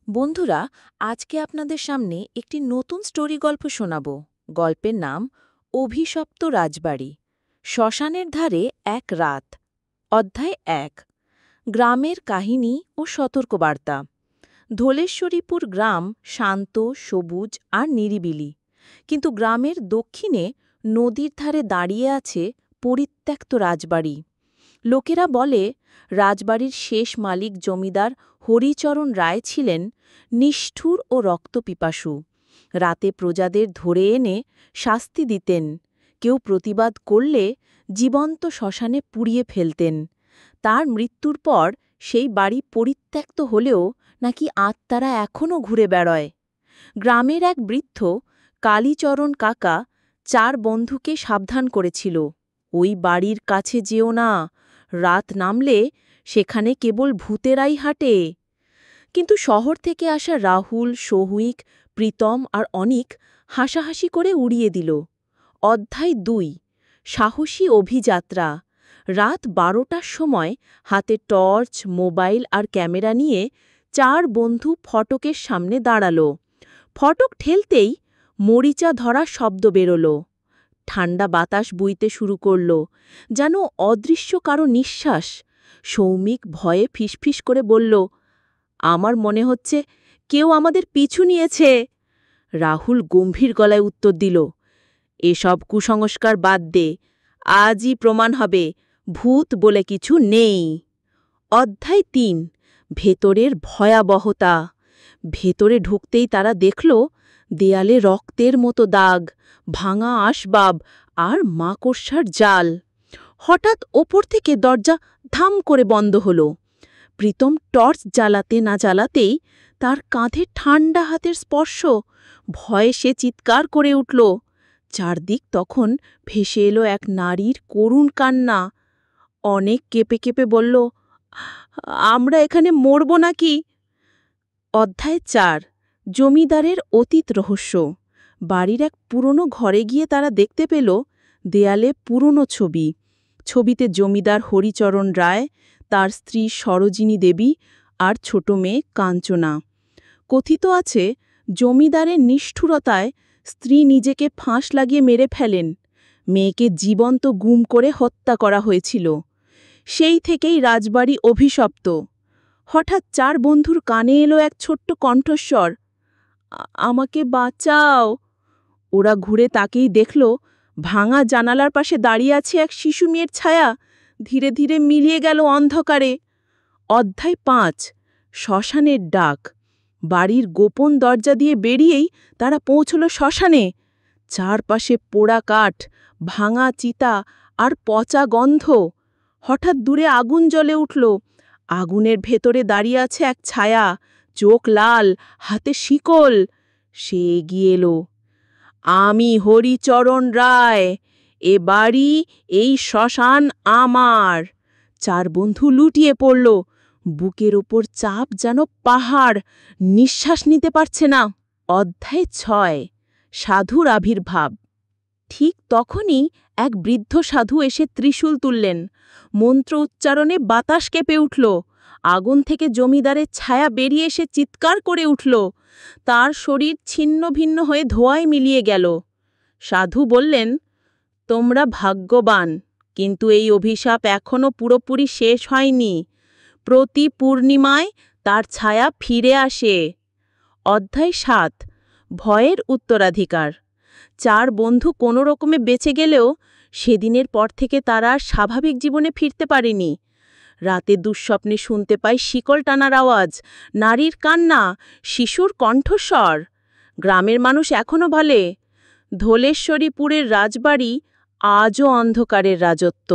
বন্ধুরা, আজকে আপনাদের সামনে একটি নতুন স্টোরি গল্প শোনাব। গল্পের নাম অভিশপ্ত রাজবাড়ি, শ্মশানের ধারে এক রাত। অধ্যায় ১। গ্রামের কাহিনী ও সতর্কবার্তা। ধলেশ্বরীপুর গ্রাম শান্ত, সবুজ আর নিরিবিলি। কিন্তু গ্রামের দক্ষিণে নদীর ধারে দাঁড়িয়ে আছে পরিত্যক্ত রাজবাড়ি। লোকেরা বলে, রাজবাড়ির শেষ মালিক জমিদার হরিচরণ রায় ছিলেন নিষ্ঠুর ও রক্তপিপাসু। রাতে প্রজাদের ধরে এনে শাস্তি দিতেন, কেউ প্রতিবাদ করলে জীবন্ত শ্মশানে পুড়িয়ে ফেলতেন। তার মৃত্যুর পর সেই বাড়ি পরিত্যক্ত হলেও নাকি আত্মারা এখনও ঘুরে বেড়ায়। গ্রামের এক বৃদ্ধ কালীচরণ কাকা ৪ বন্ধুকে সাবধান করেছিল, ওই বাড়ির কাছে যেও না, রাত নামলে সেখানে কেবল ভূতেরাই হাঁটে। কিন্তু শহর থেকে আসা রাহুল, সৌহিক, প্রীতম আর অনিক হাসাহাসি করে উড়িয়ে দিল। অধ্যায় ২। সাহসী অভিযাত্রা। রাত ১২টার সময় হাতে টর্চ, মোবাইল আর ক্যামেরা নিয়ে ৪ বন্ধু ফটকের সামনে দাঁড়াল। ফটক ঠেলতেই মরিচা ধরা শব্দ বেরোল। ঠান্ডা বাতাস বইতে শুরু করল, যেন অদৃশ্য কারো নিঃশ্বাস। সৌমিক ভয়ে ফিসফিস করে বলল, আমার মনে হচ্ছে কেউ আমাদের পিছু নিয়েছে। রাহুল গম্ভীর গলায় উত্তর দিল, এসব কুসংস্কার বাদ দে, আজই প্রমাণ হবে ভূত বলে কিছু নেই। অধ্যায় ৩। ভেতরের ভয়াবহতা। ভেতরে ঢুকতেই তারা দেখল দেয়ালে রক্তের মতো দাগ, ভাঙা আসবাব আর মাকড়সার জাল। হঠাৎ ওপর থেকে দরজা ধাম করে বন্ধ হল। প্রীতম টর্চ জ্বালাতে না জ্বালাতেই তার কাঁধে ঠান্ডা হাতের স্পর্শ। ভয়ে সে চিৎকার করে উঠল। চারদিক তখন ভেসে এলো এক নারীর করুণ কান্না। অনেক কেঁপে কেঁপে বলল, আমরা এখানে মরব নাকি? অধ্যায় ৪। জমিদারের অতীত রহস্য। বাড়ির এক পুরনো ঘরে গিয়ে তারা দেখতে পেল দেয়ালে পুরনো ছবি। ছবিতে জমিদার হরিচরণ রায়, তার স্ত্রী সরোজিনী দেবী আর ছোট মেয়ে কাঞ্চনা। কথিত আছে, জমিদারের নিষ্ঠুরতায় স্ত্রী নিজেকে ফাঁস লাগিয়ে মেরে ফেলেন, মেয়েকে জীবন্ত গুম করে হত্যা করা হয়েছিল। সেই থেকেই রাজবাড়ি অভিশপ্ত। হঠাৎ ৪ বন্ধুর কানে এলো এক ছোট্ট কণ্ঠস্বর, আমাকে বাঁচাও। ওরা ঘুরে তাকেই দেখল, ভাঙা জানালার পাশে দাঁড়িয়ে আছে এক শিশু মেয়ের ছায়া, ধীরে ধীরে মিলিয়ে গেল অন্ধকারে। অধ্যায় ৫। শ্মশানের ডাক। বাড়ির গোপন দরজা দিয়ে বেরিয়েই তারা পৌঁছল শ্মশানে। চারপাশে পোড়া কাঠ, ভাঙা চিতা আর পচা গন্ধ। হঠাৎ দূরে আগুন জ্বলে উঠল। আগুনের ভেতরে দাঁড়িয়ে আছে এক ছায়া, চোখ লাল, হাতে শিকল। সে এগিয়ে এলো। আমি হরিচরণ রায়, এ বাড়ি, এই শ্মশান আমার। ৪ বন্ধু লুটিয়ে পড়ল। বুকের ওপর চাপ যেন পাহাড়, নিঃশ্বাস নিতে পারছে না। অধ্যায় ৬। সাধুর আবির্ভাব। ঠিক তখনই এক বৃদ্ধ সাধু এসে ত্রিশূল তুললেন। মন্ত্র উচ্চারণে বাতাস কেঁপে উঠল। আগুন থেকে জমিদারের ছায়া বেরিয়ে এসে চিৎকার করে উঠল। তার শরীর ছিন্ন ভিন্ন হয়ে ধোঁয়ায় মিলিয়ে গেল। সাধু বললেন, তোমরা ভাগ্যবান, কিন্তু এই অভিশাপ এখনও পুরোপুরি শেষ হয়নি। প্রতি পূর্ণিমায় তার ছায়া ফিরে আসে। অধ্যায় ৭। ভয়ের উত্তরাধিকার। ৪ বন্ধু কোনো রকমে বেঁচে গেলেও সেদিনের পর থেকে তারা আর স্বাভাবিক জীবনে ফিরতে পারেনি। রাতে দুঃস্বপ্নে শুনতে পায় শিকল টানার আওয়াজ, নারীর কান্না, শিশুর কণ্ঠস্বর। গ্রামের মানুষ এখনও বলে, ধলেশ্বরীপুরের রাজবাড়ি আজও অন্ধকারের রাজত্ব।